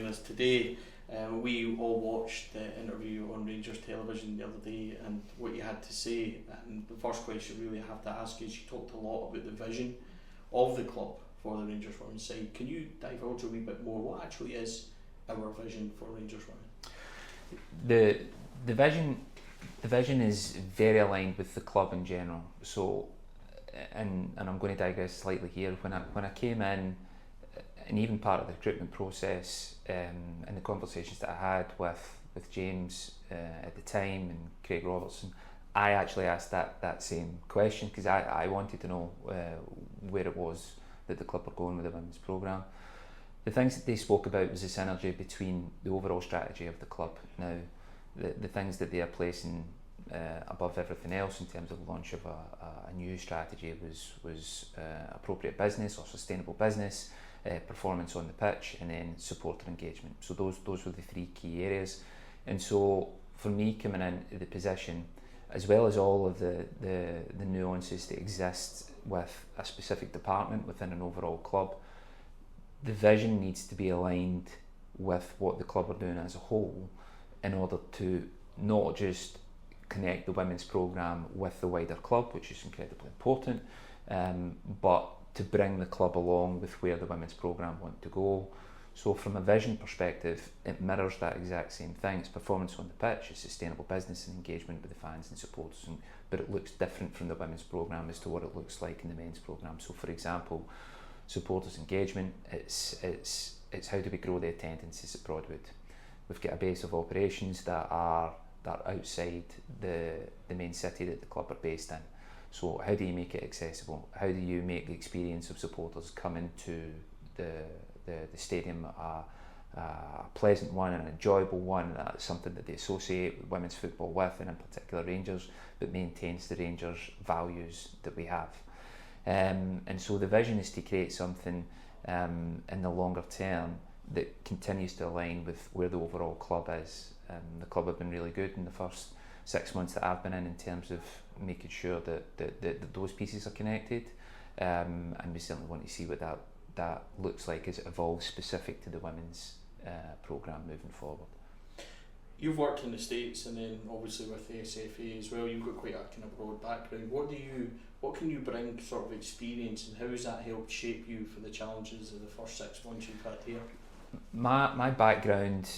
us today. We all watched the interview on Rangers television the other day, and what you had to say, and the first question really I have to ask is, you talked a lot about the vision of the club for the Rangers women's side. Can you divulge a wee bit more? What actually is our vision for Rangers women? The vision is very aligned with the club in general. So, and I'm going to digress slightly here. When I came in, and even part of the recruitment process, and the conversations that I had with James at the time and Craig Robertson, I actually asked that same question, because I wanted to know where it was that the club were going with the women's programme. The things that they spoke about was the synergy between the overall strategy of the club. Now, the things that they are placing above everything else in terms of the launch of a new strategy was appropriate business or sustainable business, performance on the pitch, and then supporter engagement. So those were the three key areas. And so for me, coming into the position, as well as all of the nuances that exist with a specific department within an overall club, the vision needs to be aligned with what the club are doing as a whole, in order to not just connect the women's programme with the wider club, which is incredibly important, but to bring the club along with where the women's programme want to go. So from a vision perspective, it mirrors that exact same thing. It's performance on the pitch, it's sustainable business and engagement with the fans and supporters, but it looks different from the women's programme as to what it looks like in the men's programme. So for example, supporters engagement, it's how do we grow the attendances at Broadwood. We've got a base of operations that are outside the main city that the club are based in. So how do you make it accessible? How do you make the experience of supporters coming to the stadium a pleasant one and an enjoyable one, that's something that they associate with women's football with, and in particular Rangers, but maintains the Rangers values that we have. And so the vision is to create something in the longer term that continues to align with where the overall club is. The club have been really good in the first 6 months that I've been in terms of making sure that those pieces are connected, and we certainly want to see what that looks like as it evolves specific to the women's programme moving forward. You've worked in the States, and then obviously with the SFA as well. You've got quite a kind of broad background. What can you bring sort of experience, and how has that helped shape you for the challenges of the first 6 months you've had here? My background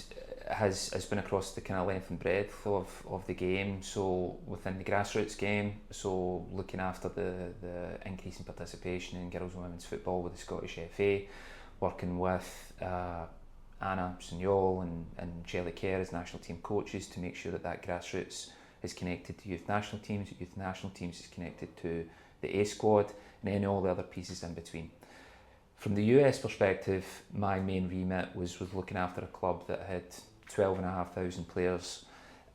has been across the kind of length and breadth of the game. So within the grassroots game, so looking after the increase in participation in girls and women's football with the Scottish FA, working with Anna Signol and Shelley Kerr as national team coaches to make sure that grassroots is connected to youth national teams is connected to the A squad, and then all the other pieces in between. From the US perspective, my main remit was looking after a club that had 12,500 players,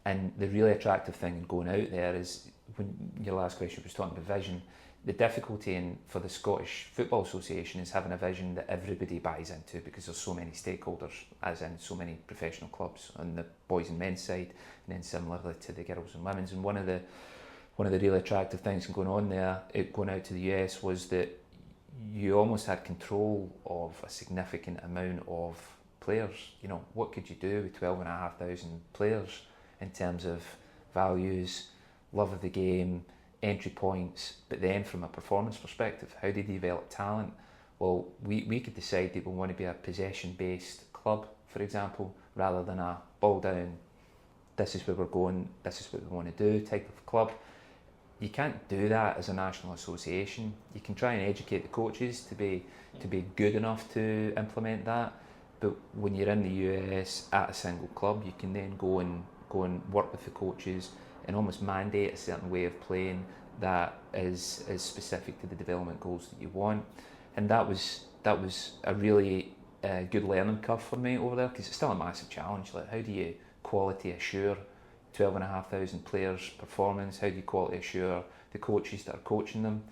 and the really attractive thing in going out there is, when your last question was talking about vision, the difficulty for the Scottish Football Association is having a vision that everybody buys into, because there's so many stakeholders, as in so many professional clubs on the boys and men's side, and then similarly to the girls and women's. And one of the really attractive things going on there, going out to the US, was that you almost had control of a significant amount of players. You know, what could you do with 12,500 players in terms of values, love of the game, entry points, but then from a performance perspective, how do you develop talent? Well, we could decide that we want to be a possession-based club, for example, rather than a ball down, this is where we're going, this is what we want to do type of club. You can't do that as a national association. You can try and educate the coaches to be good enough to implement that, but when you're in the US at a single club, you can then go and work with the coaches and almost mandate a certain way of playing that is specific to the development goals that you want. And that was a really good learning curve for me over there, because it's still a massive challenge. Like, how do you quality assure 12,500 players' performance? How do you quality assure the coaches that are coaching them?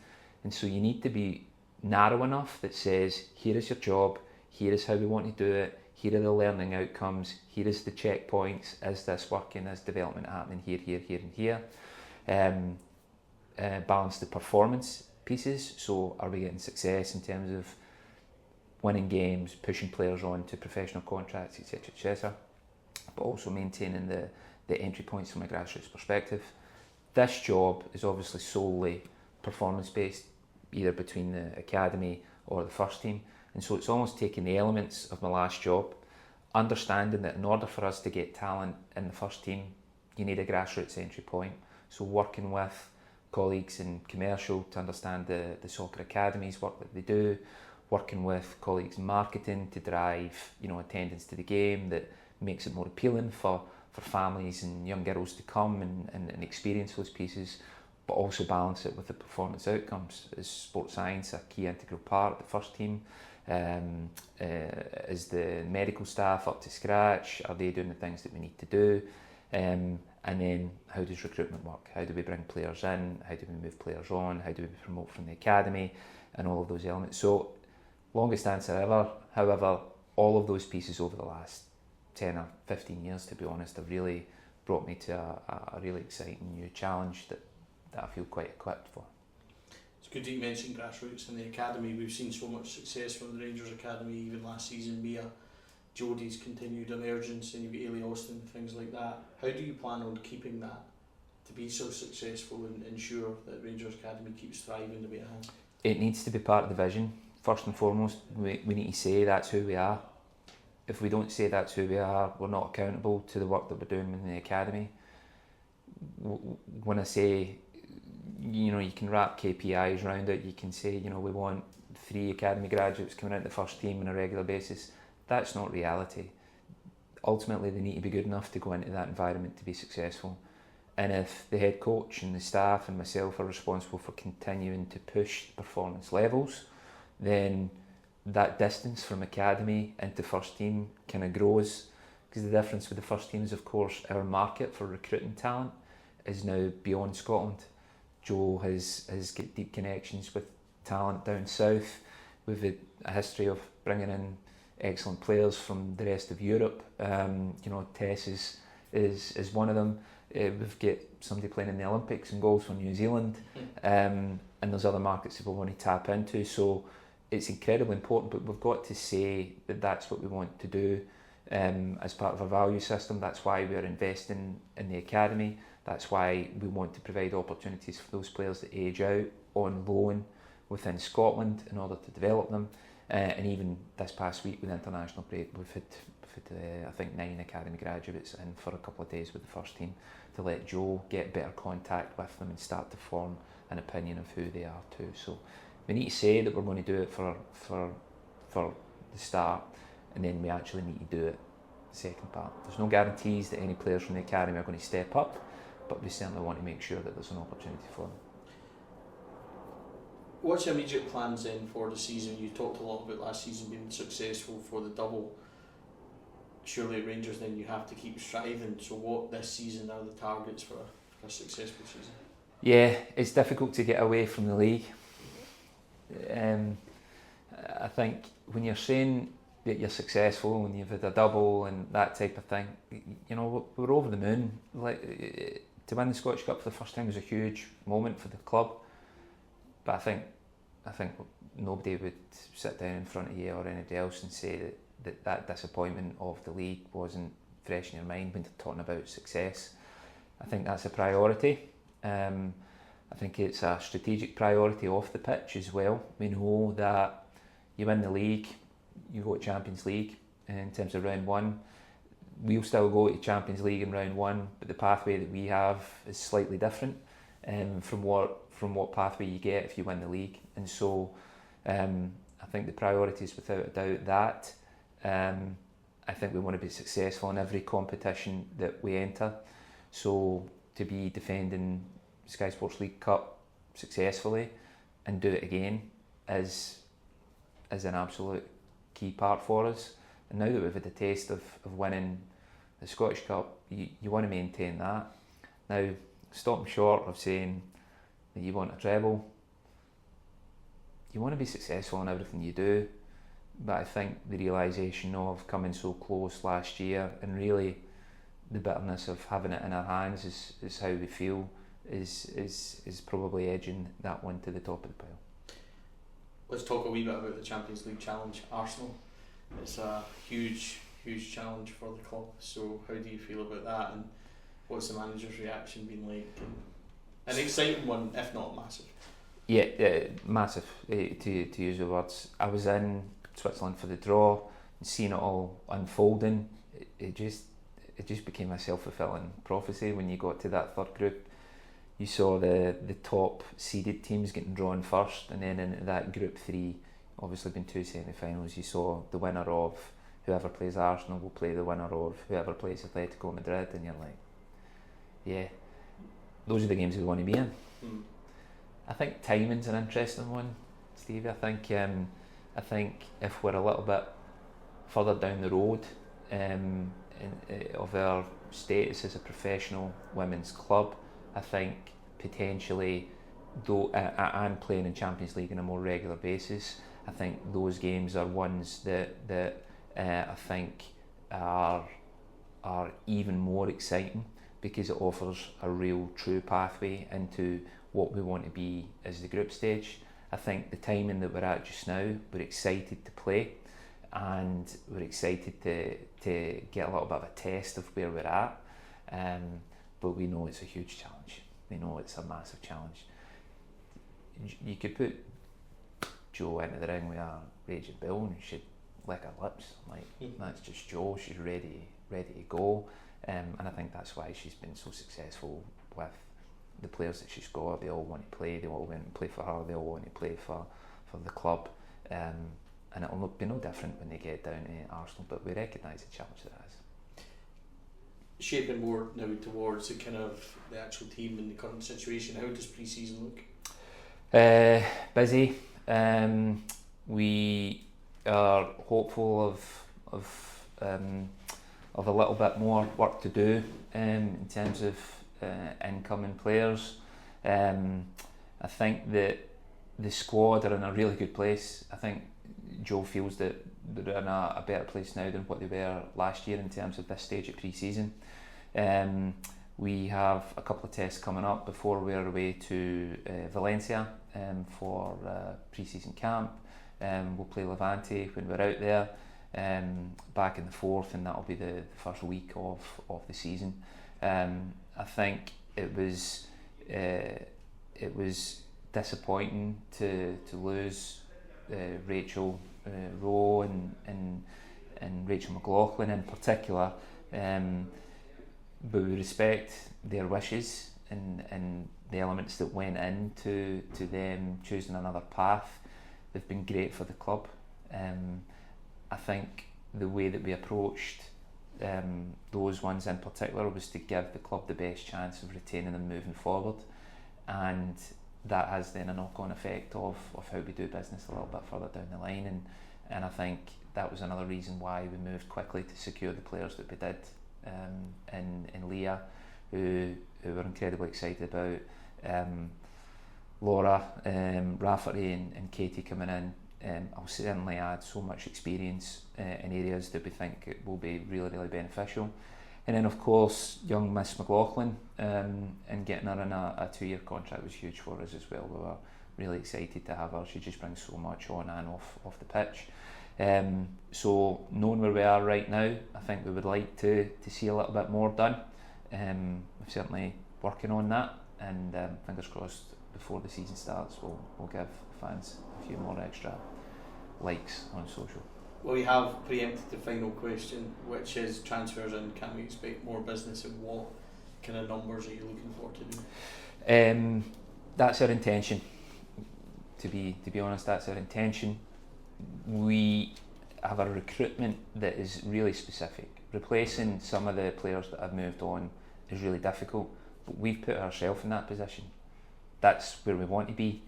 And so you need to be narrow enough that says, here is your job, here is how we want to do it, here are the learning outcomes, here is the checkpoints, is this working, is development happening here, and here. Balance the performance pieces, so are we getting success in terms of winning games, pushing players on to professional contracts, etc., but also maintaining the entry points from a grassroots perspective. This job is obviously solely performance-based, either between the academy or the first team, and so it's almost taking the elements of my last job, understanding that in order for us to get talent in the first team, you need a grassroots entry point. So working with colleagues in commercial to understand the soccer academies, work that they do, working with colleagues in marketing to drive, attendance to the game that makes it more appealing for families and young girls to come and experience those pieces, but also balance it with the performance outcomes. Is sports science a key integral part of the first team? Is the medical staff up to scratch? Are they doing the things that we need to do? And then how does recruitment work? How do we bring players in? How do we move players on? How do we promote from the academy? And all of those elements. So, longest answer ever. However, all of those pieces over the last 10 or 15 years, to be honest, have really brought me to a really exciting new challenge that I feel quite equipped for. It's good that you mentioned grassroots in the academy. We've seen so much success from the Rangers Academy, even last season, Mia, Jodie's continued emergence, and you've got Ailey Austin, things like that. How do you plan on keeping that to be so successful and ensure that Rangers Academy keeps thriving the way it has? It needs to be part of the vision. First and foremost, we need to say that's who we are. If we don't say that's who we are, we're not accountable to the work that we're doing in the academy. When I say, you can wrap KPIs around it, you can say, we want 3 academy graduates coming out the first team on a regular basis. That's not reality. Ultimately, they need to be good enough to go into that environment to be successful. And if the head coach and the staff and myself are responsible for continuing to push performance levels, then that distance from academy into first team kind of grows, because the difference with the first team is, of course, our market for recruiting talent is now beyond Scotland. Joe has got deep connections with talent down south. We've had a history of bringing in excellent players from the rest of Europe. Tess is one of them. We've got somebody playing in the Olympics and goals for New Zealand, and there's other markets that we want to tap into. So it's incredibly important, but we've got to say that that's what we want to do as part of our value system. That's why we're investing in the academy. That's why we want to provide opportunities for those players that age out on loan within Scotland in order to develop them. And even this past week with the international break, we've had I think 9 academy graduates in for a couple of days with the first team to let Joe get better contact with them and start to form an opinion of who they are too. So we need to say that we're going to do it for the start, and then we actually need to do it the second part. There's no guarantees that any players from the academy are going to step up, but we certainly want to make sure that there's an opportunity for them. What's your immediate plans then for the season? You talked a lot about last season being successful for the double. Surely at Rangers then you have to keep striving. So what this season are the targets for a successful season? Yeah, it's difficult to get away from the league. I think when you're saying that you're successful and you've had a double and that type of thing, we're over the moon. To win the Scottish Cup for the first time was a huge moment for the club. But I think nobody would sit down in front of you or anybody else and say that disappointment of the league wasn't fresh in your mind when they're talking about success. I think that's a priority. I think it's a strategic priority off the pitch as well. We know that you win the league, you go to Champions League in terms of round 1. We'll still go to Champions League in round 1, but the pathway that we have is slightly different from what pathway you get if you win the league. And so I think the priority is without a doubt that. I think we want to be successful in every competition that we enter. So to be defending Sky Sports League Cup successfully and do it again is an absolute key part for us. And now that we've had a taste of winning the Scottish Cup, you want to maintain that. Now, stopping short of saying that you want a treble, you want to be successful in everything you do. But I think the realisation of coming so close last year and really the bitterness of having it in our hands is how we feel is probably edging that one to the top of the pile. Let's talk a wee bit about the Champions League challenge. Arsenal, it's a huge challenge for the club. So how do you feel about that, and what's the manager's reaction been like? And an exciting one, if not massive. Yeah, massive. To use the words, I was in Switzerland for the draw and seeing it all unfolding. It just became a self-fulfilling prophecy when you got to that third group. You saw the top seeded teams getting drawn first, and then into that group 3, obviously been 2 semi-finals. You saw the winner of whoever plays Arsenal will play the winner of whoever plays Atletico Madrid, and you're like, yeah, those are the games we want to be in. I think timing's an interesting one, Stevie. I think if we're a little bit further down the road of our status as a professional women's club, I think potentially, though, and playing in Champions League on a more regular basis, I think those games are ones that I think are even more exciting, because it offers a real true pathway into what we want to be as the group stage. I think the timing that we're at just now, we're excited to play, and we're excited to get a little bit of a test of where we're at, but we know it's a huge challenge. We know it's a massive challenge. You could put Jo into the ring with a raging bull and she'd lick her lips. Like, that's just Jo, she's ready to go, and I think that's why she's been so successful with the players that she's got. They all want to play, they all want to play for her, they all want to play for the club, and it'll be no different when they get down to Arsenal, but we recognise the challenge there is. Shaping more now towards the kind of the actual team and the current situation, how does pre-season look? Busy. We are hopeful of a little bit more work to do in terms of incoming players. I think that the squad are in a really good place. I think Jo feels that they're in a better place now than what they were last year in terms of this stage of pre-season. We have a couple of tests coming up before we're away to Valencia for pre-season camp. We'll play Levante when we're out there, back in the 4th, and that'll be the first week of the season. I think it was disappointing to lose Rachel Rowe and Rachel McLaughlin in particular, but we respect their wishes and the elements that went into them choosing another path. They've been great for the club. I think the way that we approached those ones in particular was to give the club the best chance of retaining them moving forward, and that has then a knock-on effect of how we do business a little bit further down the line, and I think that was another reason why we moved quickly to secure the players that we did in Leah, who we're incredibly excited about. Laura, Rafferty and Katie coming in will certainly add so much experience in areas that we think will be really, really beneficial. And then of course young Miss McLaughlin, and getting her in a 2-year contract was huge for us as well. We were really excited to have her. She just brings so much on and off the pitch. So knowing where we are right now, I think we would like to see a little bit more done. We're certainly working on that, and fingers crossed before the season starts we'll give fans a few more extra likes on social. Well, you have preempted the final question, which is transfers, and can we expect more business, and what kind of numbers are you looking for to do? That's our intention. To be honest, that's our intention. We have a recruitment that is really specific. Replacing some of the players that have moved on is really difficult, but we've put ourselves in that position. That's where we want to be.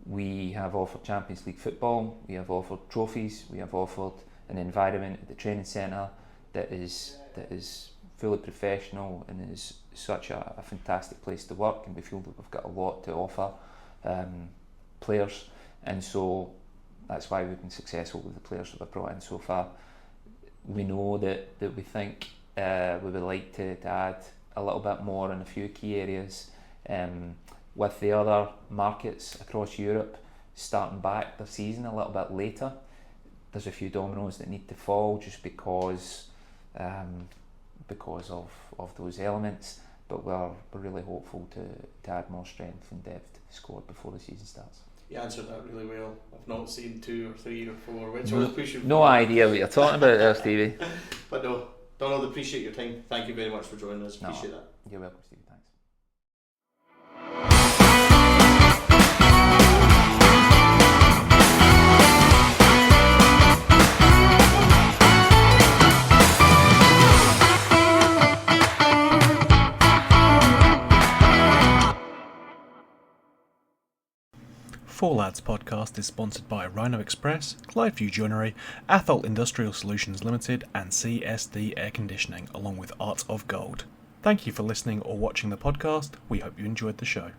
We have offered Champions League football, we have offered trophies, we have offered an environment at the training centre that is fully professional and is such a fantastic place to work, and we feel that we've got a lot to offer players, and so that's why we've been successful with the players that we've brought in so far. We know that we think we would like to add a little bit more in a few key areas. With the other markets across Europe, starting back their season a little bit later. There's a few dominoes that need to fall just because of those elements, but we're really hopeful to add more strength and depth to the squad before the season starts. You answered that really well. I've not seen 2 or 3 or 4, which I was pushing. No idea what you're talking about there, Stevie. But no, Donald, appreciate your time. Thank you very much for joining us. Appreciate that. You're welcome, Stevie. Thanks. Four Lads podcast is sponsored by Rhino Express, Clyde Joinery, Athol Industrial Solutions Limited and CSD Air Conditioning, along with Art of Gold. Thank you for listening or watching the podcast. We hope you enjoyed the show.